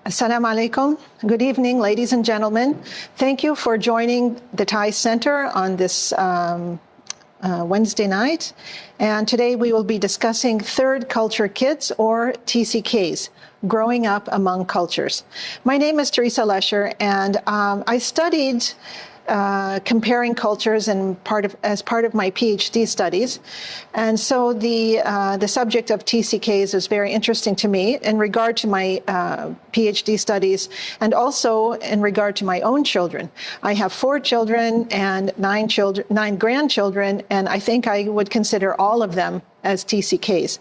Assalamu alaikum. Good evening, ladies and gentlemen. Thank you for joining the Thai Center on this Wednesday night. And today we will be discussing third culture kids, or TCKs, growing up among cultures. My name is Teresa Lesher, and I studied comparing cultures as part of my PhD studies. And so the subject of TCKs is very interesting to me in regard to my PhD studies and also in regard to my own children. I have 4 children and 9 grandchildren, and I think I would consider all of them as TCKs.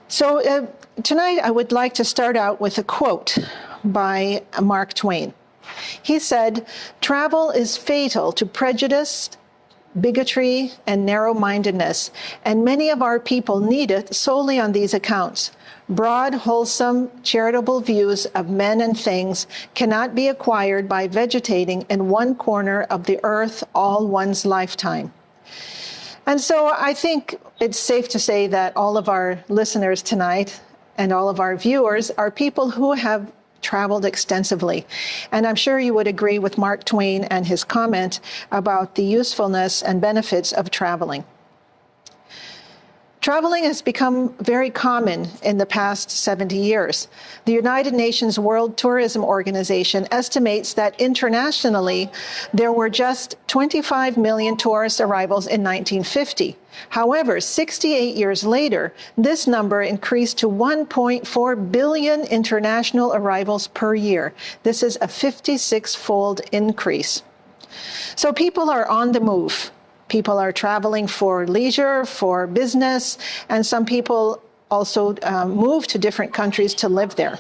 So tonight I would like to start out with a quote by Mark Twain. He said, "Travel is fatal to prejudice, bigotry, and narrow-mindedness, and many of our people need it solely on these accounts. Broad, wholesome, charitable views of men and things cannot be acquired by vegetating in one corner of the earth all one's lifetime." And so I think it's safe to say that all of our listeners tonight and all of our viewers are people who have traveled extensively. And I'm sure you would agree with Mark Twain and his comment about the usefulness and benefits of traveling. Traveling has become very common in the past 70 years. The United Nations World Tourism Organization estimates that internationally there were just 25 million tourist arrivals in 1950. However, 68 years later, this number increased to 1.4 billion international arrivals per year. This is a 56-fold increase. So people are on the move. People are traveling for leisure, for business, and some people also move to different countries to live there.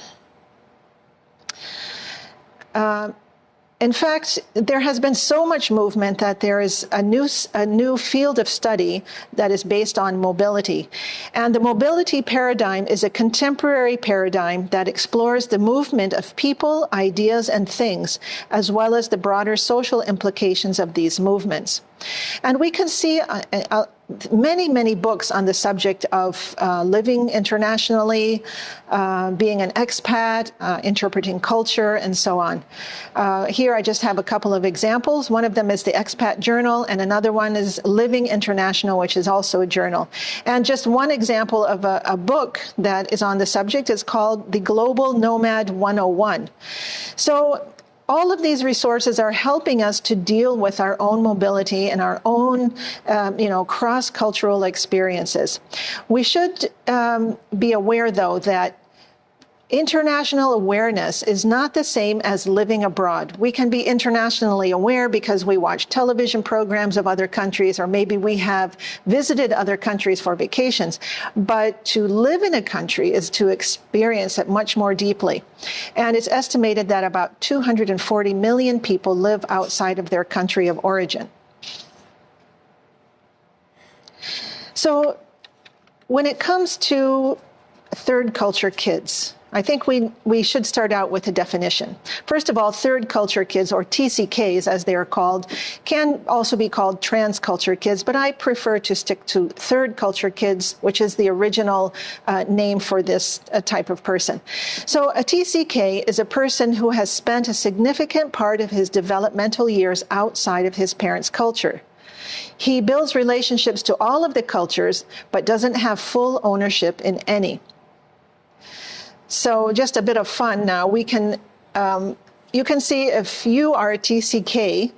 In fact, there has been so much movement that there is a new field of study that is based on mobility. And the mobility paradigm is a contemporary paradigm that explores the movement of people, ideas, and things, as well as the broader social implications of these movements. And we can see many books on the subject of living internationally, being an expat, interpreting culture, and so on. Here I just have a couple of examples. One of them is the Expat Journal, and another one is Living International, which is also a journal. And just one example of a book that is on the subject is called The Global Nomad 101. So all of these resources are helping us to deal with our own mobility and our own, cross-cultural experiences. We should be aware, though, that international awareness is not the same as living abroad. We can be internationally aware because we watch television programs of other countries, or maybe we have visited other countries for vacations. But to live in a country is to experience it much more deeply. And it's estimated that about 240 million people live outside of their country of origin. So when it comes to third culture kids, I think we should start out with a definition. First of all, third culture kids, or TCKs as they are called, can also be called transculture kids, but I prefer to stick to third culture kids, which is the original name for this type of person. So a TCK is a person who has spent a significant part of his developmental years outside of his parents' culture. He builds relationships to all of the cultures, but doesn't have full ownership in any. So just a bit of fun now. You can see if you are a TCK,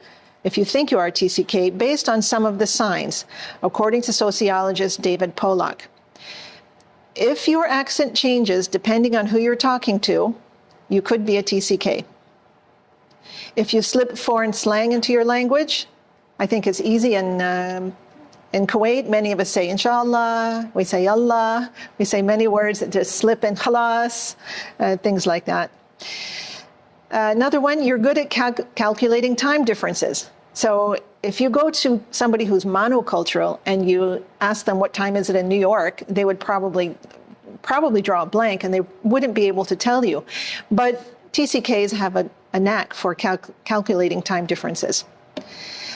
if you think you are a TCK, based on some of the signs, according to sociologist David Pollock. If your accent changes depending on who you're talking to, you could be a TCK. If you slip foreign slang into your language, I think it's easy in Kuwait, many of us say inshallah, we say Allah, we say many words that just slip in, khalas, things like that. Another one, you're good at calculating time differences. So if you go to somebody who's monocultural and you ask them what time is it in New York, they would probably draw a blank and they wouldn't be able to tell you. But TCKs have a knack for calculating time differences.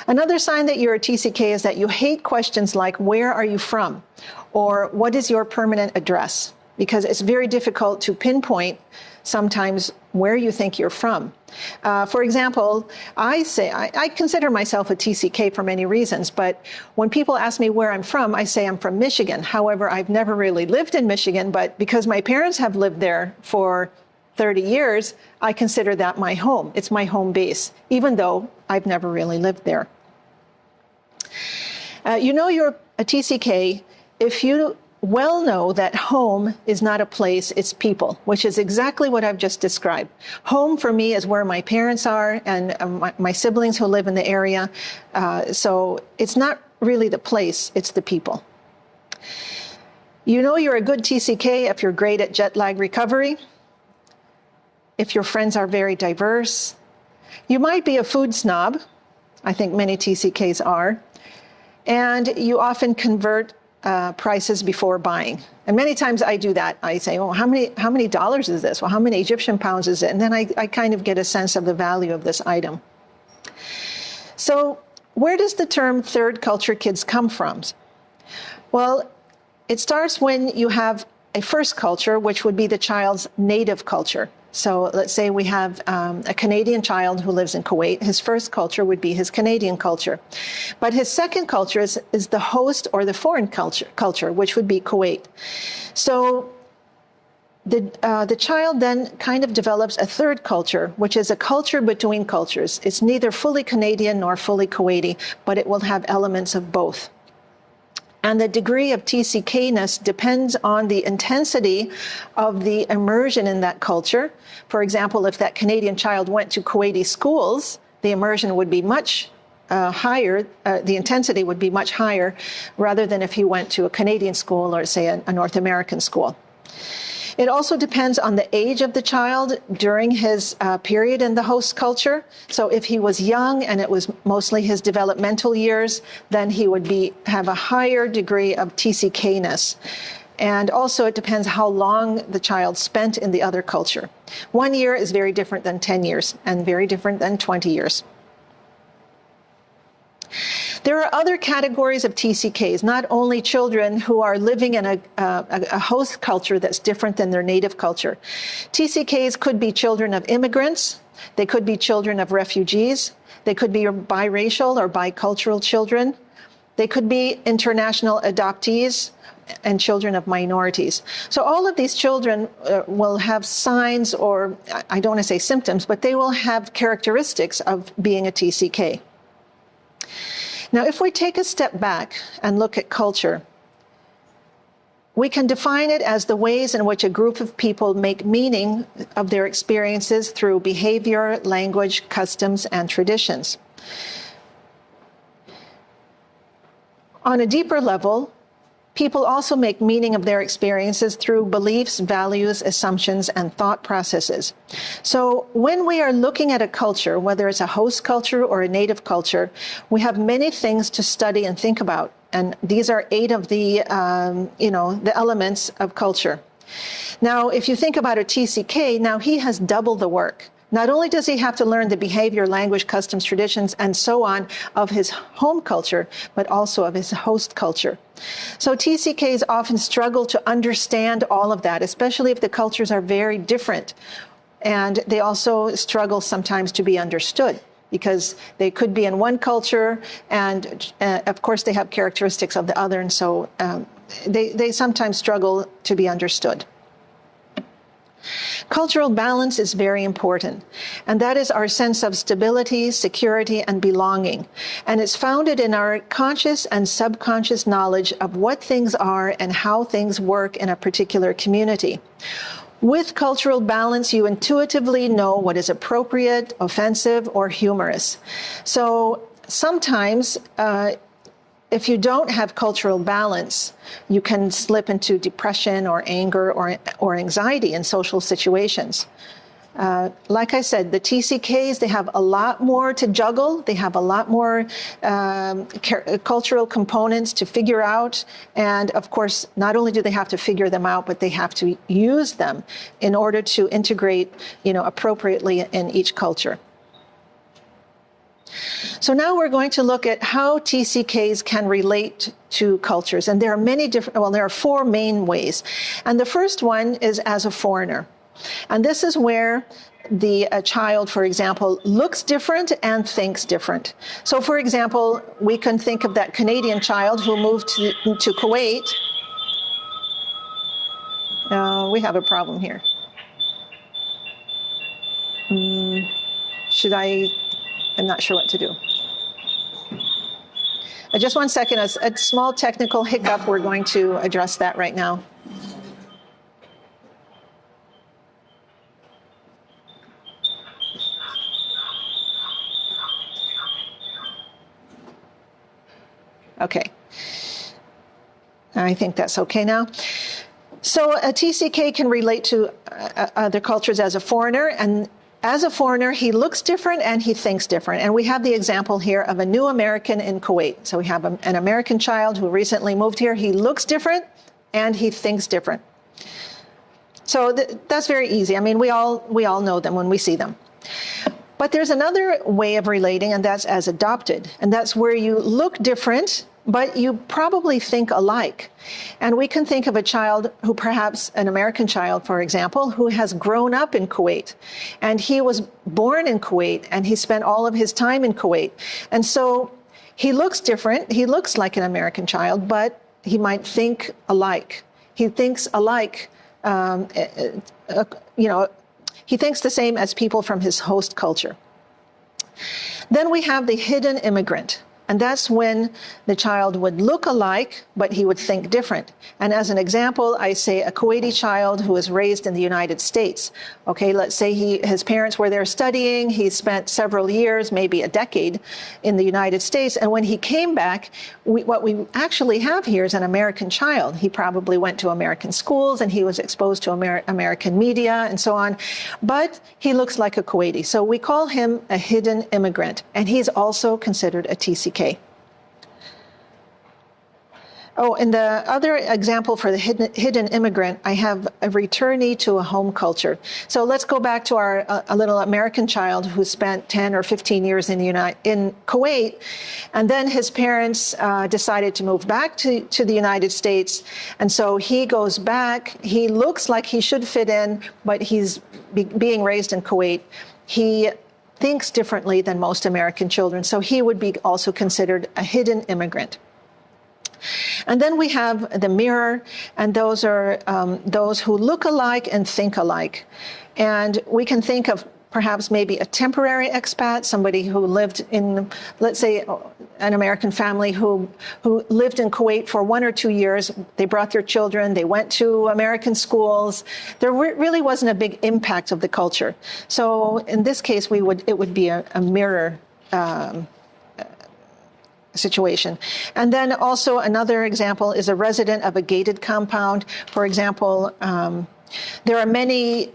Another sign that you're a TCK is that you hate questions like, where are you from? Or what is your permanent address? because it's very difficult to pinpoint sometimes where you think you're from. For example, I consider myself a TCK for many reasons, but when people ask me where I'm from, I say I'm from Michigan. However, I've never really lived in Michigan, but because my parents have lived there for 30 years, I consider that my home. It's my home base, even though I've never really lived there. You know you're a TCK if you well know that home is not a place, it's people, which is exactly what I've just described. Home for me is where my parents are and my siblings who live in the area. So it's not really the place, it's the people. You know you're a good TCK if you're great at jet lag recovery, if your friends are very diverse. You might be a food snob. I think many TCKs are. And you often convert prices before buying. And many times I do that. I say, oh, how many dollars is this? Well, how many Egyptian pounds is it? And then I kind of get a sense of the value of this item. So where does the term third culture kids come from? Well, it starts when you have a first culture, which would be the child's native culture. So let's say we have a Canadian child who lives in Kuwait. His first culture would be his Canadian culture. But his second culture is the host or the foreign culture, which would be Kuwait. So the child then kind of develops a third culture, which is a culture between cultures. It's neither fully Canadian nor fully Kuwaiti, but it will have elements of both. And the degree of TCK-ness depends on the intensity of the immersion in that culture. For example, if that Canadian child went to Kuwaiti schools, the immersion would be much higher, the intensity would be much higher, rather than if he went to a Canadian school or, say, a North American school. It also depends on the age of the child during his period in the host culture. So if he was young and it was mostly his developmental years, then he would have a higher degree of TCK-ness. And also it depends how long the child spent in the other culture. 1 year is very different than 10 years and very different than 20 years. There are other categories of TCKs, not only children who are living in a host culture that's different than their native culture. TCKs could be children of immigrants. They could be children of refugees. They could be biracial or bicultural children. They could be international adoptees and children of minorities. So all of these children will have signs, or I don't want to say symptoms, but they will have characteristics of being a TCK. Now, if we take a step back and look at culture, we can define it as the ways in which a group of people make meaning of their experiences through behavior, language, customs, and traditions. On a deeper level, people also make meaning of their experiences through beliefs, values, assumptions, and thought processes. So when we are looking at a culture, whether it's a host culture or a native culture, we have many things to study and think about. And these are 8 of the elements of culture. Now, if you think about a TCK, now he has double the work. Not only does he have to learn the behavior, language, customs, traditions, and so on of his home culture, but also of his host culture. So TCKs often struggle to understand all of that, especially if the cultures are very different. And they also struggle sometimes to be understood, because they could be in one culture, and of course they have characteristics of the other, and so they sometimes struggle to be understood. Cultural balance is very important, and that is our sense of stability, security, and belonging. And it's founded in our conscious and subconscious knowledge of what things are and how things work in a particular community. With cultural balance, you intuitively know what is appropriate, offensive, or humorous. So sometimes, if you don't have cultural balance, you can slip into depression or anger or anxiety in social situations. Like I said, the TCKs, they have a lot more to juggle. They have a lot more cultural components to figure out. And of course, not only do they have to figure them out, but they have to use them in order to integrate, appropriately in each culture. So now we're going to look at how TCKs can relate to cultures. And there are many different, well, there are four main ways. And the first one is as a foreigner. And this is where the child, for example, looks different and thinks different. So, for example, we can think of that Canadian child who moved to Kuwait. We have a problem here. I'm not sure what to do. Just 1 second, a small technical hiccup. We're going to address that right now. Okay. I think that's okay now. So a TCK can relate to other cultures as a foreigner, and as a foreigner, he looks different and he thinks different. And we have the example here of a new American in Kuwait. So we have an American child who recently moved here. He looks different and he thinks different. So that's very easy. I mean, we all know them when we see them. But there's another way of relating, and that's as adopted. And that's where you look different, but you probably think alike. And we can think of a child who perhaps, an American child, for example, who has grown up in Kuwait. And he was born in Kuwait, and he spent all of his time in Kuwait. And so he looks different. He looks like an American child, but he might think alike. He thinks alike, he thinks the same as people from his host culture. Then we have the hidden immigrant. And that's when the child would look alike, but he would think different. And as an example, I say a Kuwaiti child who was raised in the United States. Okay, let's say his parents were there studying. He spent several years, maybe a decade, in the United States. And when he came back, what we actually have here is an American child. He probably went to American schools and he was exposed to American media and so on. But he looks like a Kuwaiti. So we call him a hidden immigrant. And he's also considered a TCK. Oh, and the other example for the hidden immigrant, I have a returnee to a home culture. So let's go back to a little American child who spent 10 or 15 years in Kuwait, and then his parents decided to move back to the United States, and so he goes back. He looks like he should fit in, but he's being raised in Kuwait. He thinks differently than most American children, so he would be also considered a hidden immigrant. And then we have the mirror, and those are those who look alike and think alike. And we can think of perhaps maybe a temporary expat, somebody who lived in, let's say, an American family who lived in Kuwait for 1 or 2 years. They brought their children. They went to American schools. There really wasn't a big impact of the culture. So in this case, it would be a mirror situation. And then also another example is a resident of a gated compound. For example, there are many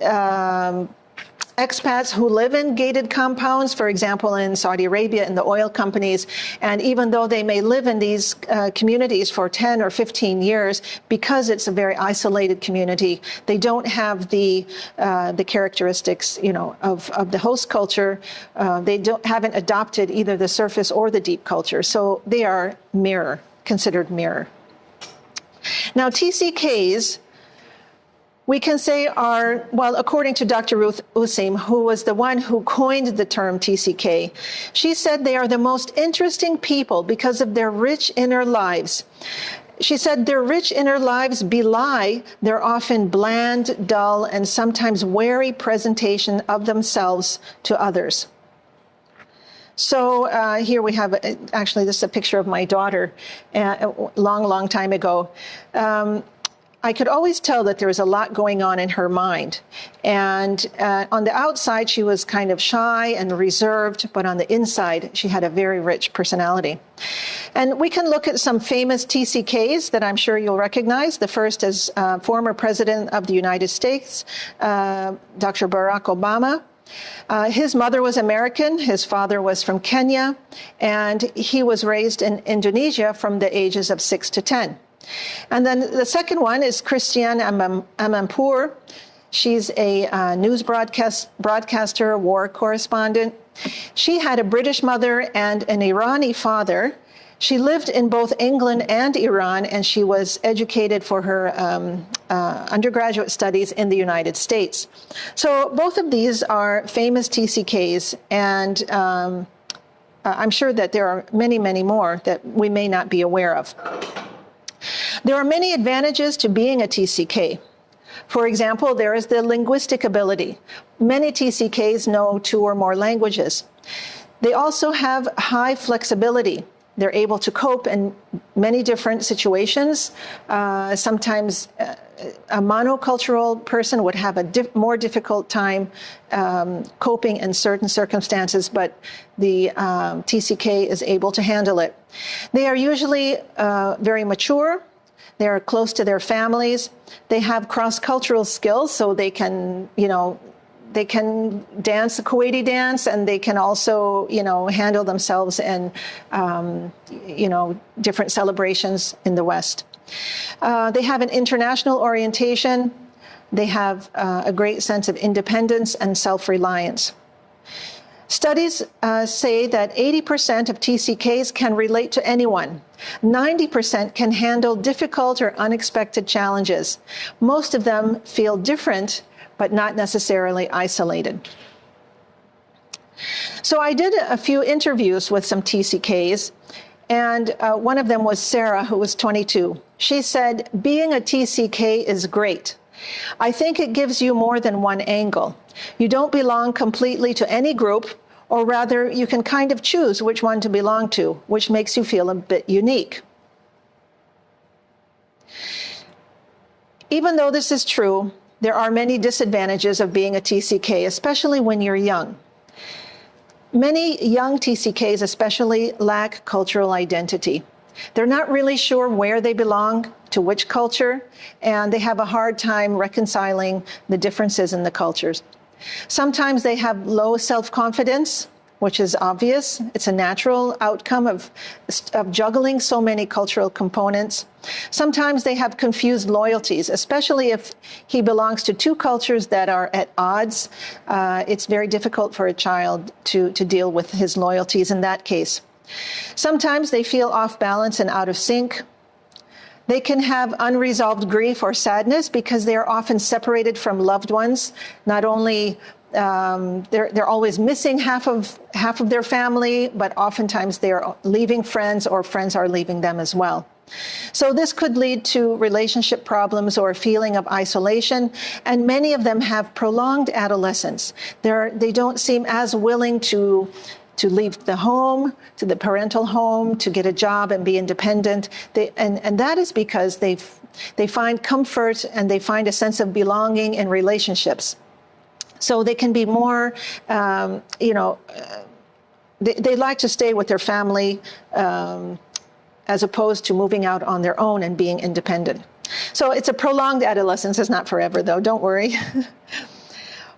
expats who live in gated compounds, for example, in Saudi Arabia, in the oil companies. And even though they may live in these communities for 10 or 15 years, because it's a very isolated community, they don't have the characteristics, of the host culture. They haven't adopted either the surface or the deep culture. So they are considered mirror. Now, TCKs, we can say are, well, according to Dr. Ruth Usim, who was the one who coined the term TCK, she said they are the most interesting people because of their rich inner lives. She said their rich inner lives belie their often bland, dull, and sometimes wary presentation of themselves to others. So here we have, actually, this is a picture of my daughter a long time ago. I could always tell that there was a lot going on in her mind. And on the outside, she was kind of shy and reserved, but on the inside, she had a very rich personality. And we can look at some famous TCKs that I'm sure you'll recognize. The first is former President of the United States, Dr. Barack Obama. His mother was American, his father was from Kenya, and he was raised in Indonesia from the ages of 6 to 10. And then the second one is Christiane Amanpour. She's a news broadcaster, war correspondent. She had a British mother and an Irani father. She lived in both England and Iran, and she was educated for her undergraduate studies in the United States. So both of these are famous TCKs, and I'm sure that there are many, many more that we may not be aware of. There are many advantages to being a TCK. For example, there is the linguistic ability. Many TCKs know 2 or more languages. They also have high flexibility. They're able to cope in many different situations. Sometimes a monocultural person would have a more difficult time coping in certain circumstances, but the TCK is able to handle it. They are usually very mature. They are close to their families. They have cross-cultural skills, so they can, they can dance the Kuwaiti dance, and they can also, handle themselves in, different celebrations in the West. They have an international orientation. They have a great sense of independence and self-reliance. Studies say that 80% of TCKs can relate to anyone. 90% can handle difficult or unexpected challenges. Most of them feel different, but not necessarily isolated. So I did a few interviews with some TCKs, and one of them was Sarah, who was 22. She said, being a TCK is great. I think it gives you more than one angle. You don't belong completely to any group, or rather, you can kind of choose which one to belong to, which makes you feel a bit unique. Even though this is true, there are many disadvantages of being a TCK, especially when you're young. Many young TCKs especially lack cultural identity. They're not really sure where they belong, to which culture, and they have a hard time reconciling the differences in the cultures. Sometimes they have low self-confidence, which is obvious. It's a natural outcome of juggling so many cultural components. Sometimes they have confused loyalties, especially if he belongs to 2 cultures that are at odds. It's very difficult for a child to deal with his loyalties in that case. Sometimes they feel off balance and out of sync. They can have unresolved grief or sadness because they are often separated from loved ones. Not only they're always missing half of their family, but oftentimes they are leaving friends, or friends are leaving them as well. So this could lead to relationship problems or a feeling of isolation, and many of them have prolonged adolescence. They don't seem as willing to leave the home, to the parental home, to get a job and be independent. And that is because they find comfort and they find a sense of belonging in relationships. So they can be more, they like to stay with their family as opposed to moving out on their own and being independent. So it's a prolonged adolescence. It's not forever, though. Don't worry.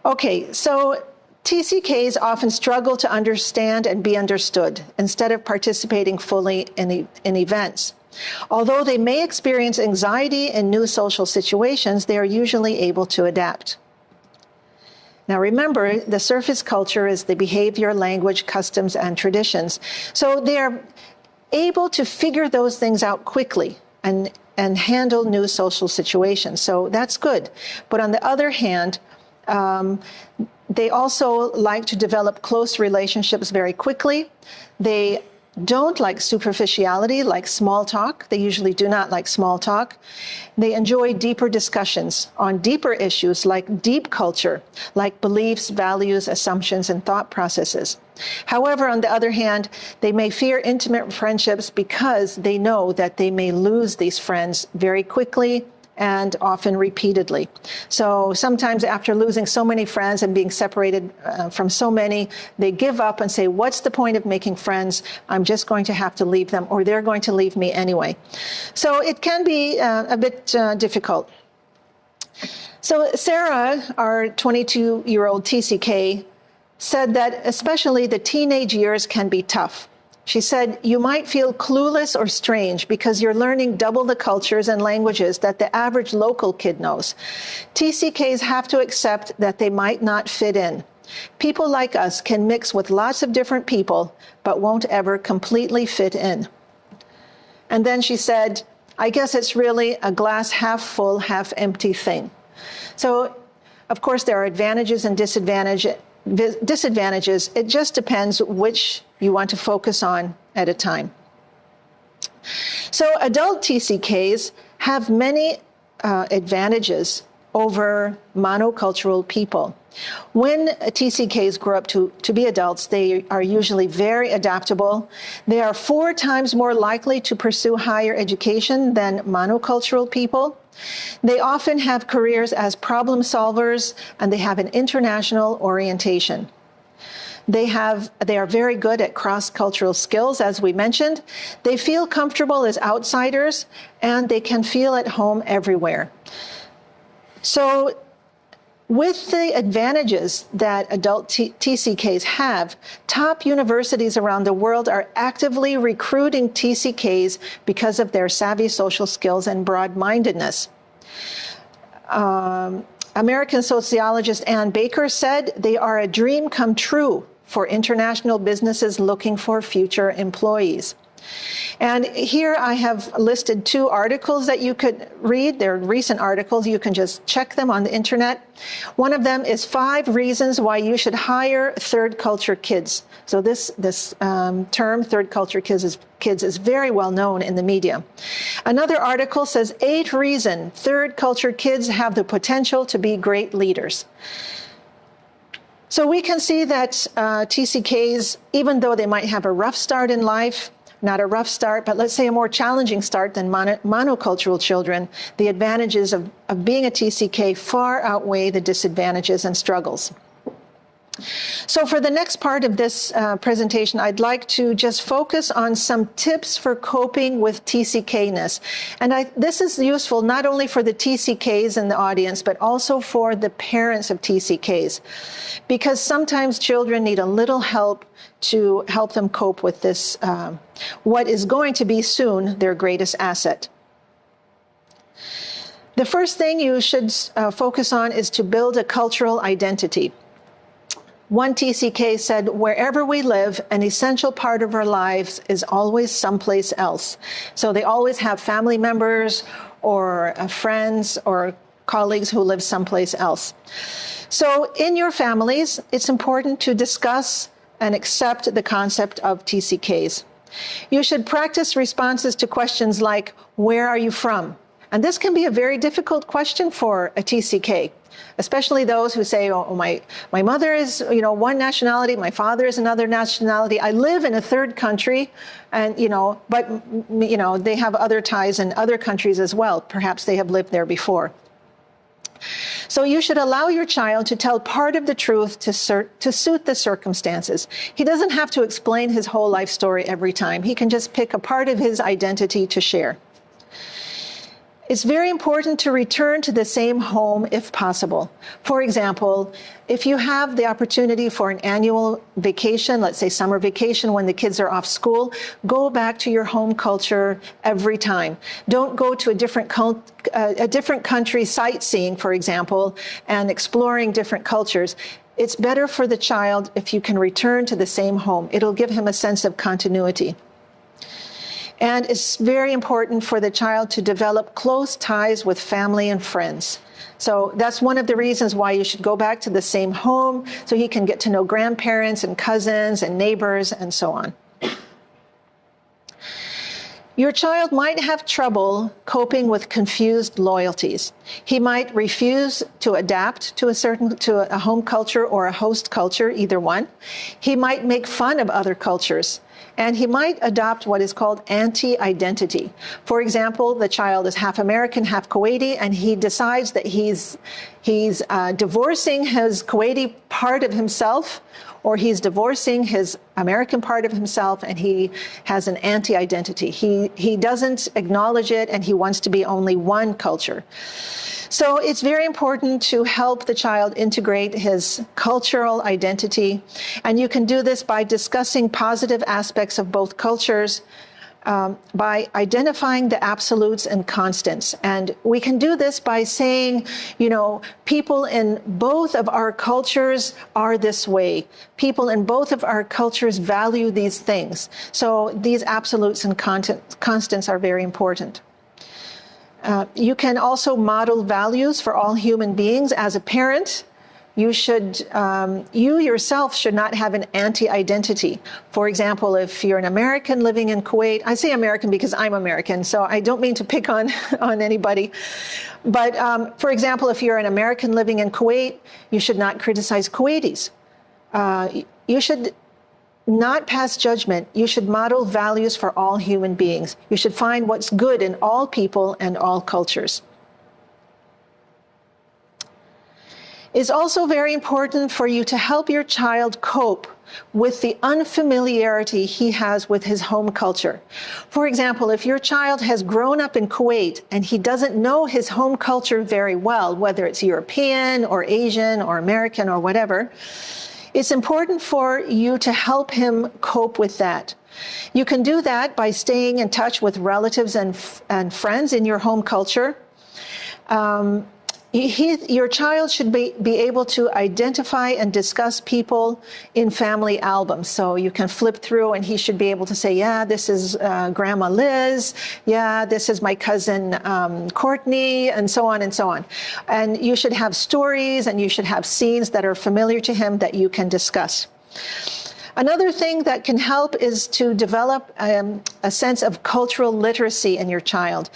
Okay, so TCKs often struggle to understand and be understood instead of participating fully in events. Although they may experience anxiety in new social situations, they are usually able to adapt. Now remember, the surface culture is the behavior, language, customs, and traditions. So they are able to figure those things out quickly and handle new social situations. So that's good. But on the other hand, they also like to develop close relationships very quickly. They don't like superficiality, like small talk. They usually do not like small talk. They enjoy deeper discussions on deeper issues like deep culture, like beliefs, values, assumptions, and thought processes. However, on the other hand, they may fear intimate friendships because they know that they may lose these friends very quickly and often repeatedly. So sometimes after losing so many friends and being separated from so many, they give up and say, what's the point of making friends? I'm just going to have to leave them, or they're going to leave me anyway. So it can be a bit difficult. So Sarah, our 22-year-old TCK, said that especially the teenage years can be tough. She said, you might feel clueless or strange because you're learning double the cultures and languages that the average local kid knows. TCKs have to accept that they might not fit in. People like us can mix with lots of different people, but won't ever completely fit in. And then she said, I guess it's really a glass half full, half empty thing. So, of course, there are advantages and disadvantages. It just depends which you want to focus on at a time. So adult TCKs have many advantages over monocultural people. When TCKs grow up to be adults, they are usually very adaptable. They are 4 times more likely to pursue higher education than monocultural people. They often have careers as problem solvers, and they have an international orientation. They are very good at cross-cultural skills, as we mentioned. They feel comfortable as outsiders, and they can feel at home everywhere. So with the advantages that adult TCKs have, top universities around the world are actively recruiting TCKs because of their savvy social skills and broad-mindedness. American sociologist Ann Baker said they are a dream come true for international businesses looking for future employees. And here I have listed 2 articles that you could read. They're recent articles. You can just check them on the internet. One of them is 5 reasons why you should hire third culture kids. So this term, third culture kids, is very well known in the media. Another article says 8 reasons third culture kids have the potential to be great leaders. So we can see that TCKs, even though they might have a rough start in life, not a rough start, but let's say a more challenging start than monocultural children, the advantages of being a TCK far outweigh the disadvantages and struggles. So for the next part of this presentation, I'd like to just focus on some tips for coping with TCK-ness. And this is useful not only for the TCKs in the audience, but also for the parents of TCKs, because sometimes children need a little help to help them cope with this, what is going to be soon their greatest asset. The first thing you should focus on is to build a cultural identity. One TCK said, wherever we live, an essential part of our lives is always someplace else. So they always have family members or friends or colleagues who live someplace else. So in your families, it's important to discuss and accept the concept of TCKs. You should practice responses to questions like, where are you from? And this can be a very difficult question for a TCK, especially those who say, oh, my mother is, one nationality, my father is another nationality. I live in a third country, and, but, they have other ties in other countries as well. Perhaps they have lived there before. So you should allow your child to tell part of the truth to suit the circumstances. He doesn't have to explain his whole life story every time. He can just pick a part of his identity to share. It's very important to return to the same home if possible. For example, if you have the opportunity for an annual vacation, let's say summer vacation when the kids are off school, go back to your home culture every time. Don't go to a different country sightseeing, for example, and exploring different cultures. It's better for the child if you can return to the same home. It'll give him a sense of continuity. And it's very important for the child to develop close ties with family and friends. So that's one of the reasons why you should go back to the same home, so he can get to know grandparents and cousins and neighbors and so on. Your child might have trouble coping with confused loyalties. He might refuse to adapt to a home culture or a host culture, either one. He might make fun of other cultures. And he might adopt what is called anti-identity. For example, the child is half American, half Kuwaiti, and he decides that he's divorcing his Kuwaiti part of himself, or he's divorcing his American part of himself, and he has an anti-identity. He doesn't acknowledge it, and he wants to be only one culture. So it's very important to help the child integrate his cultural identity. And you can do this by discussing positive aspects aspects of both cultures by identifying the absolutes and constants. And we can do this by saying, you know, people in both of our cultures are this way. People in both of our cultures value these things. So these absolutes and constants are very important. You can also model values for all human beings. As a parent, you yourself should not have an anti-identity. For example, if you're an American living in Kuwait, I say American because I'm American, so I don't mean to pick on anybody. But for example, if you're an American living in Kuwait, you should not criticize Kuwaitis. You should not pass judgment. You should model values for all human beings. You should find what's good in all people and all cultures. It's also very important for you to help your child cope with the unfamiliarity he has with his home culture. For example, if your child has grown up in Kuwait and he doesn't know his home culture very well, whether it's European or Asian or American or whatever, it's important for you to help him cope with that. You can do that by staying in touch with relatives and friends in your home culture. Your child should be able to identify and discuss people in family albums. So you can flip through and he should be able to say, yeah, this is Grandma Liz. Yeah, this is my cousin Courtney, and so on and so on. And you should have stories and you should have scenes that are familiar to him that you can discuss. Another thing that can help is to develop a sense of cultural literacy in your child.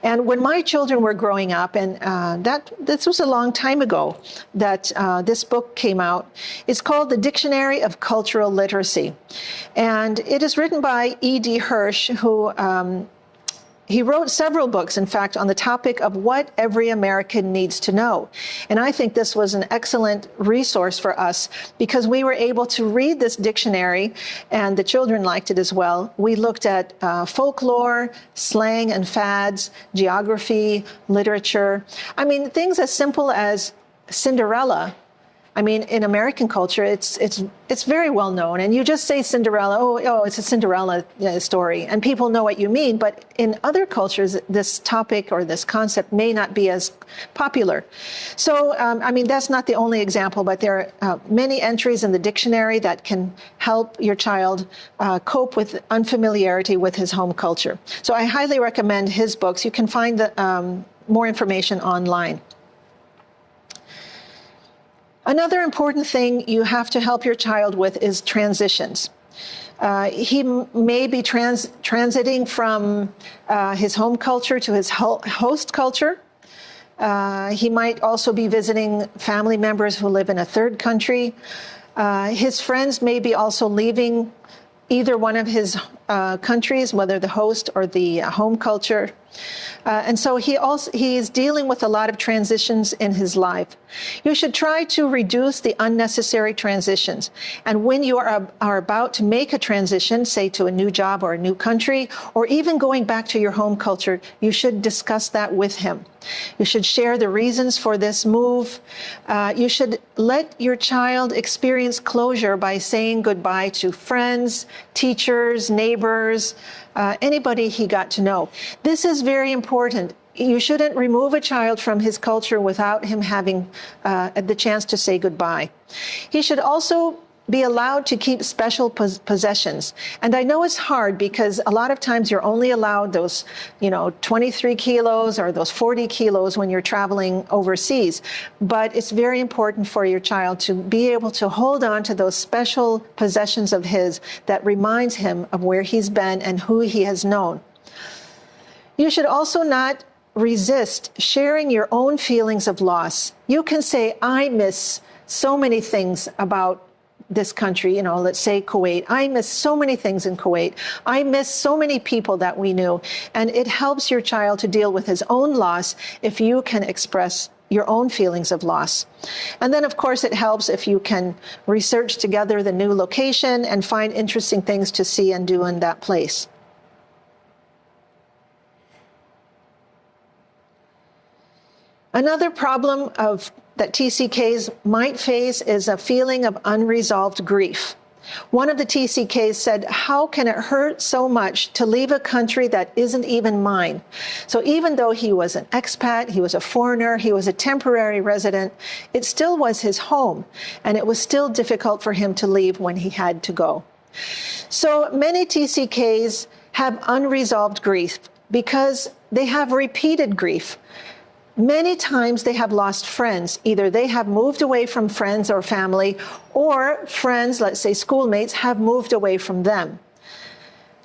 And when my children were growing up, and this was a long time ago that this book came out, it's called The Dictionary of Cultural Literacy. And it is written by E.D. Hirsch, who he wrote several books, in fact, on the topic of what every American needs to know. And I think this was an excellent resource for us because we were able to read this dictionary, and the children liked it as well. We looked at folklore, slang and fads, geography, literature. I mean, things as simple as Cinderella. I mean, in American culture, it's very well known. And you just say Cinderella, oh, it's a Cinderella story, and people know what you mean. But in other cultures, this topic or this concept may not be as popular. So, I mean, that's not the only example, but there are many entries in the dictionary that can help your child cope with unfamiliarity with his home culture. So I highly recommend his books. You can find more information online. Another important thing you have to help your child with is transitions. He may be transiting from his home culture to his host culture. He might also be visiting family members who live in a third country. His friends may be also leaving either one of his countries, whether the host or the home culture. And so he is dealing with a lot of transitions in his life. You should try to reduce the unnecessary transitions. And when you are about to make a transition, say to a new job or a new country, or even going back to your home culture, you should discuss that with him. You should share the reasons for this move. You should let your child experience closure by saying goodbye to friends, teachers, neighbors, anybody he got to know. This is very important. You shouldn't remove a child from his culture without him having the chance to say goodbye. He should also be allowed to keep special possessions. And I know it's hard because a lot of times you're only allowed those, 23 kilos or those 40 kilos when you're traveling overseas. But it's very important for your child to be able to hold on to those special possessions of his that reminds him of where he's been and who he has known. You should also not resist sharing your own feelings of loss. You can say, I miss so many things about this country, let's say Kuwait. I miss so many things in Kuwait. I miss so many people that we knew. And it helps your child to deal with his own loss if you can express your own feelings of loss. And then, of course, it helps if you can research together the new location and find interesting things to see and do in that place. Another problem that TCKs might face is a feeling of unresolved grief. One of the TCKs said, "How can it hurt so much to leave a country that isn't even mine?" So even though he was an expat, he was a foreigner, he was a temporary resident, it still was his home, and it was still difficult for him to leave when he had to go. So many TCKs have unresolved grief because they have repeated grief. Many times they have lost friends. Either they have moved away from friends or family, or friends, let's say schoolmates, have moved away from them.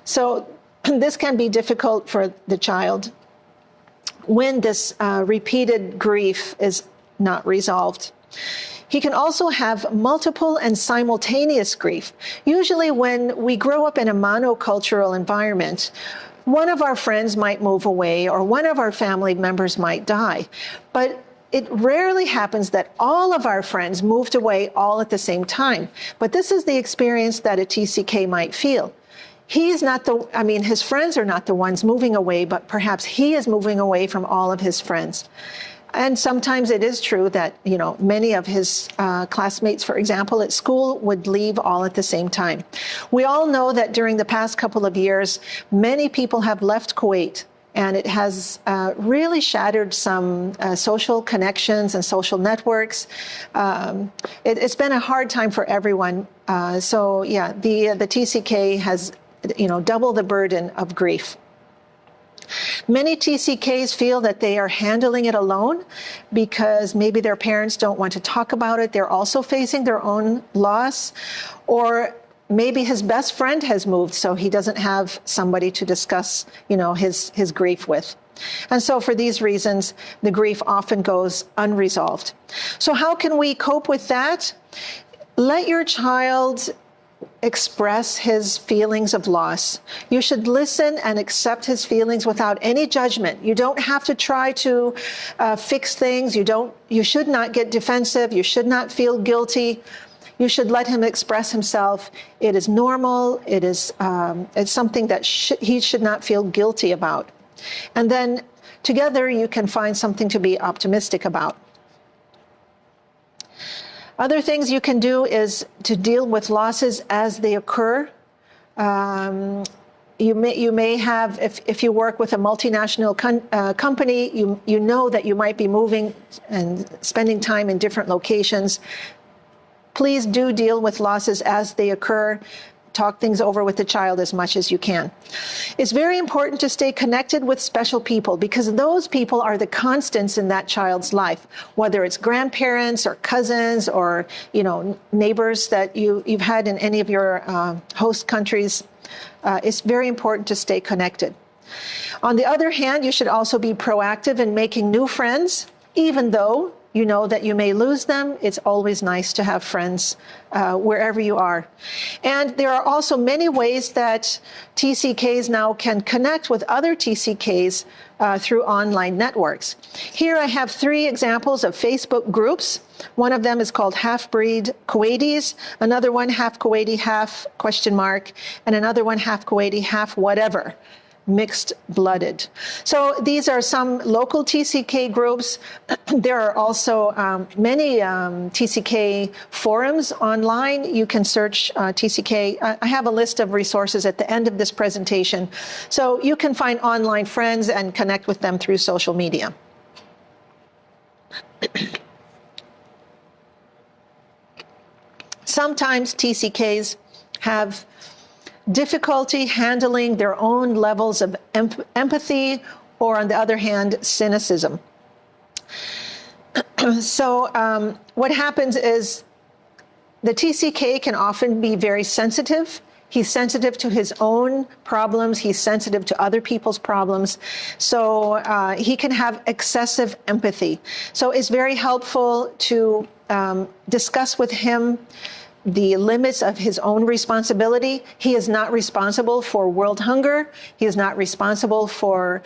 So this can be difficult for the child when this repeated grief is not resolved. He can also have multiple and simultaneous grief. Usually when we grow up in a monocultural environment, one of our friends might move away or one of our family members might die. But it rarely happens that all of our friends moved away all at the same time. But this is the experience that a TCK might feel. His friends are not the ones moving away, but perhaps he is moving away from all of his friends. And sometimes it is true that, many of his classmates, for example, at school would leave all at the same time. We all know that during the past couple of years, many people have left Kuwait, and it has really shattered some social connections and social networks. It's been a hard time for everyone. The TCK has, double the burden of grief. Many TCKs feel that they are handling it alone because maybe their parents don't want to talk about it. They're also facing their own loss, or maybe his best friend has moved, so he doesn't have somebody to discuss, his grief with. And so for these reasons, the grief often goes unresolved. So how can we cope with that? Let your child express his feelings of loss. You should listen and accept his feelings without any judgment. You don't have to try to fix things. You should not get defensive. You should not feel guilty. You should let him express himself. It is normal. It's something that he should not feel guilty about. And then together you can find something to be optimistic about. Other things you can do is to deal with losses as they occur. You may have, if you work with a multinational company, you know that you might be moving and spending time in different locations. Please do deal with losses as they occur. Talk things over with the child as much as you can. It's very important to stay connected with special people because those people are the constants in that child's life, whether it's grandparents or cousins or, neighbors that you've had in any of your host countries. It's very important to stay connected. On the other hand, you should also be proactive in making new friends, even though you know that you may lose them. It's always nice to have friends wherever you are. And there are also many ways that TCKs now can connect with other TCKs through online networks. Here I have 3 examples of Facebook groups. One of them is called Half Breed Kuwaitis, another one Half Kuwaiti, Half ? And another one Half Kuwaiti, Half whatever. Mixed blooded. So these are some local TCK groups. There are also many TCK forums online. You can search TCK. I have a list of resources at the end of this presentation. So you can find online friends and connect with them through social media. Sometimes TCKs have difficulty handling their own levels of empathy, or on the other hand, cynicism. So what happens is the TCK can often be very sensitive. He's sensitive to his own problems. He's sensitive to other people's problems. So he can have excessive empathy. So it's very helpful to discuss with him the limits of his own responsibility. He is not responsible for world hunger. He is not responsible for,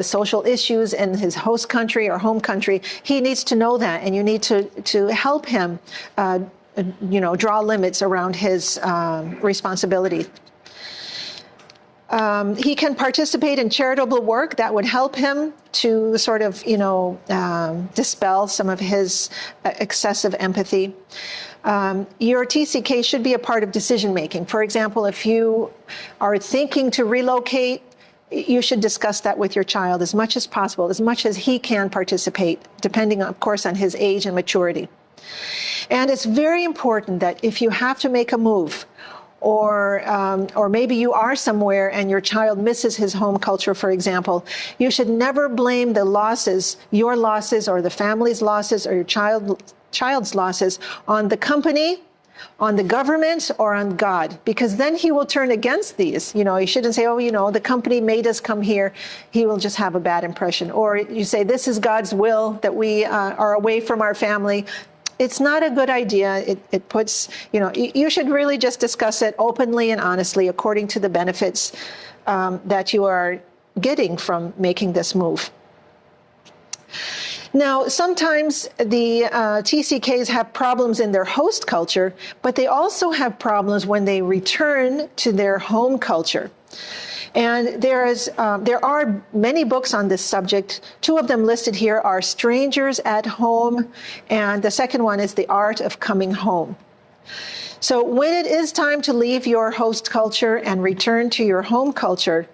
social issues in his host country or home country. He needs to know that, and you need to help him, draw limits around his responsibility. He can participate in charitable work that would help him to sort of, dispel some of his excessive empathy. Your TCK should be a part of decision making. For example, if you are thinking to relocate, you should discuss that with your child as much as possible, as much as he can participate, depending, of course, on his age and maturity. And it's very important that if you have to make a move, or maybe you are somewhere and your child misses his home culture, for example, you should never blame the losses, your losses or the family's losses or your child's losses on the company, on the government, or on God, because then he will turn against these. You shouldn't say, oh, the company made us come here. He will just have a bad impression. Or you say, this is God's will that we are away from our family. It's not a good idea. It puts, you should really just discuss it openly and honestly according to the benefits that you are getting from making this move. Now, sometimes the TCKs have problems in their host culture, but they also have problems when they return to their home culture. And there are many books on this subject. Two of them listed here are Strangers at Home, and the second one is The Art of Coming Home. So when it is time to leave your host culture and return to your home culture,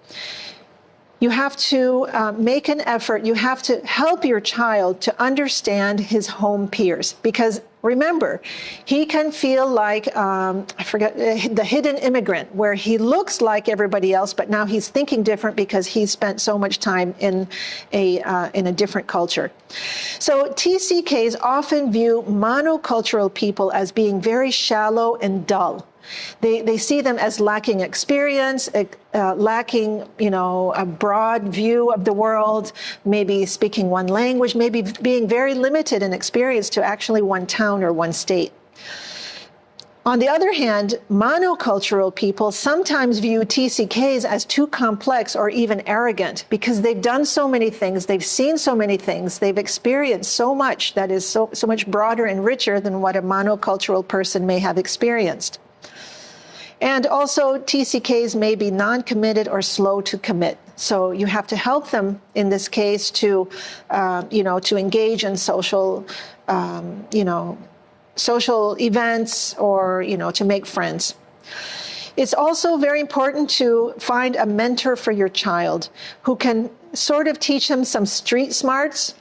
you have to make an effort. You have to help your child to understand his home peers, because remember, he can feel like, the hidden immigrant, where he looks like everybody else, but now he's thinking different because he's spent so much time in a different culture. So TCKs often view monocultural people as being very shallow and dull. They see them as lacking experience, lacking, a broad view of the world, maybe speaking one language, maybe being very limited in experience to actually one town or one state. On the other hand, monocultural people sometimes view TCKs as too complex or even arrogant because they've done so many things, they've seen so many things, they've experienced so much that is so much broader and richer than what a monocultural person may have experienced. And also, TCKs may be non-committed or slow to commit. So you have to help them in this case to engage in social events or, to make friends. It's also very important to find a mentor for your child who can sort of teach him some street smarts,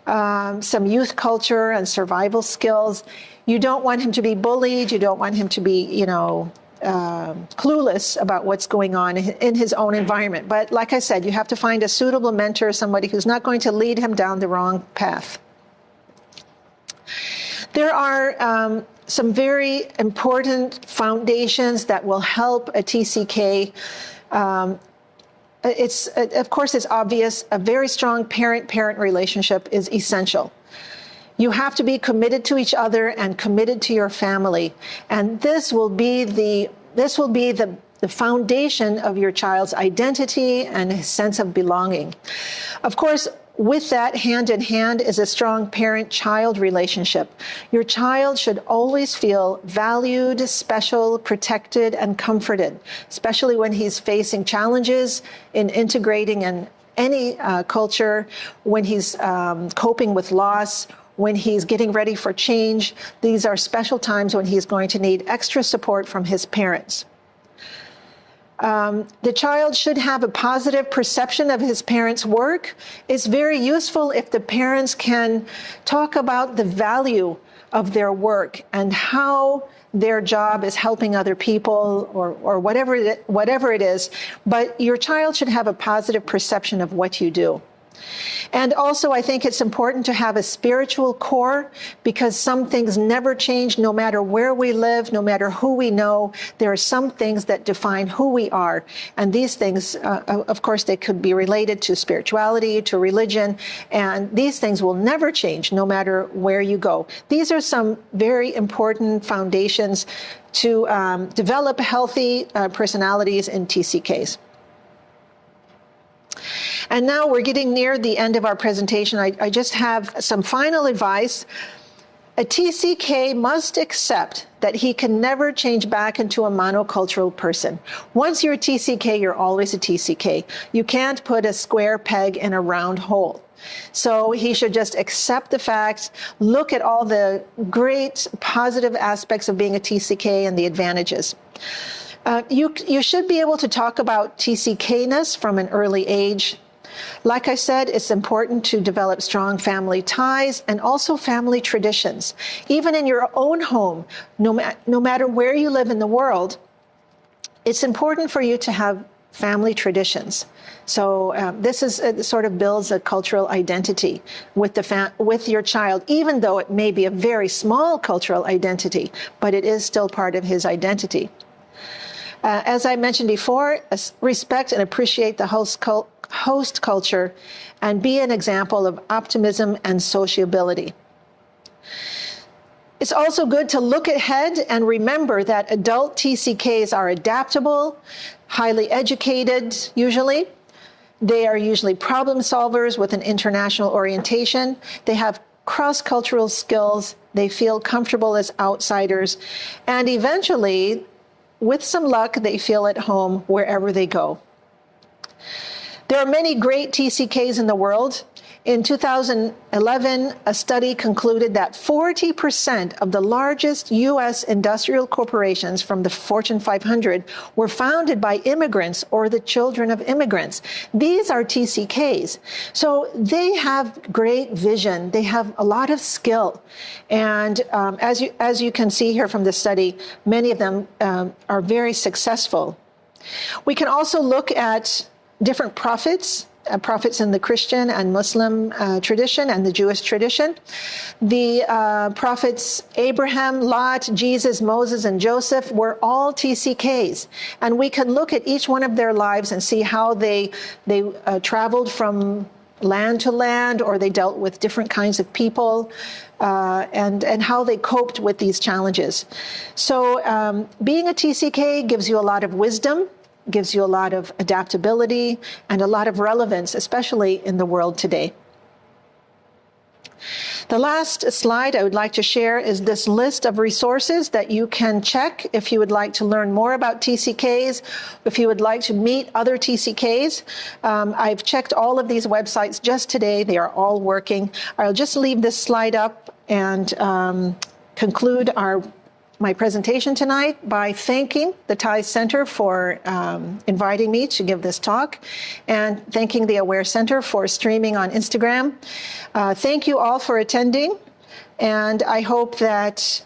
some youth culture and survival skills. You don't want him to be bullied. You don't want him to be, clueless about what's going on in his own environment. But like I said, you have to find a suitable mentor, somebody who's not going to lead him down the wrong path. There are some very important foundations that will help a TCK. Of course, it's obvious. A very strong parent-parent relationship is essential. You have to be committed to each other and committed to your family. And this will be the foundation of your child's identity and his sense of belonging. Of course, with that, hand in hand is a strong parent-child relationship. Your child should always feel valued, special, protected, and comforted, especially when he's facing challenges in integrating in any culture, when he's coping with loss, when he's getting ready for change. These are special times when he's going to need extra support from his parents. The child should have a positive perception of his parents' work. It's very useful if the parents can talk about the value of their work and how their job is helping other people or whatever it is. But your child should have a positive perception of what you do. And also, I think it's important to have a spiritual core, because some things never change no matter where we live, no matter who we know. There are some things that define who we are. And these things, of course, they could be related to spirituality, to religion. And these things will never change no matter where you go. These are some very important foundations to develop healthy personalities in TCKs. And now we're getting near the end of our presentation. I just have some final advice. A TCK must accept that he can never change back into a monocultural person. Once you're a TCK, you're always a TCK. You can't put a square peg in a round hole. So he should just accept the facts, look at all the great positive aspects of being a TCK and the advantages. You should be able to talk about TCK-ness from an early age. Like I said, it's important to develop strong family ties and also family traditions. Even in your own home, no matter where you live in the world, it's important for you to have family traditions. So this is sort of builds a cultural identity with your child, even though it may be a very small cultural identity, but it is still part of his identity. As I mentioned before, respect and appreciate the host culture and be an example of optimism and sociability. It's also good to look ahead and remember that adult TCKs are adaptable, highly educated usually. They are usually problem solvers with an international orientation. They have cross-cultural skills. They feel comfortable as outsiders. And eventually, with some luck, they feel at home wherever they go. There are many great TCKs in the world. In 2011, a study concluded that 40% of the largest U.S. industrial corporations from the Fortune 500 were founded by immigrants or the children of immigrants. These are TCKs. So they have great vision. They have a lot of skill. And as you can see here from the study, many of them are very successful. We can also look at different prophets in the Christian and Muslim tradition and the Jewish tradition. The prophets Abraham, Lot, Jesus, Moses, and Joseph were all TCKs. And we can look at each one of their lives and see how they traveled from land to land, or they dealt with different kinds of people, and how they coped with these challenges. So being a TCK gives you a lot of wisdom, gives you a lot of adaptability and a lot of relevance, especially in the world today. The last slide I would like to share is this list of resources that you can check if you would like to learn more about TCKs, if you would like to meet other TCKs. I've checked all of these websites just today. They are all working. I'll just leave this slide up and conclude my presentation tonight by thanking the TIE Center for inviting me to give this talk, and thanking the Aware Center for streaming on Instagram. Thank you all for attending, and I hope that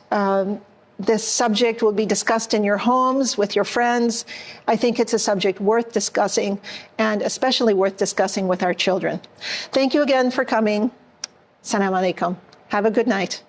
this subject will be discussed in your homes with your friends. I think it's a subject worth discussing, and especially worth discussing with our children. Thank you again for coming. Assalamu alaikum. Have a good night.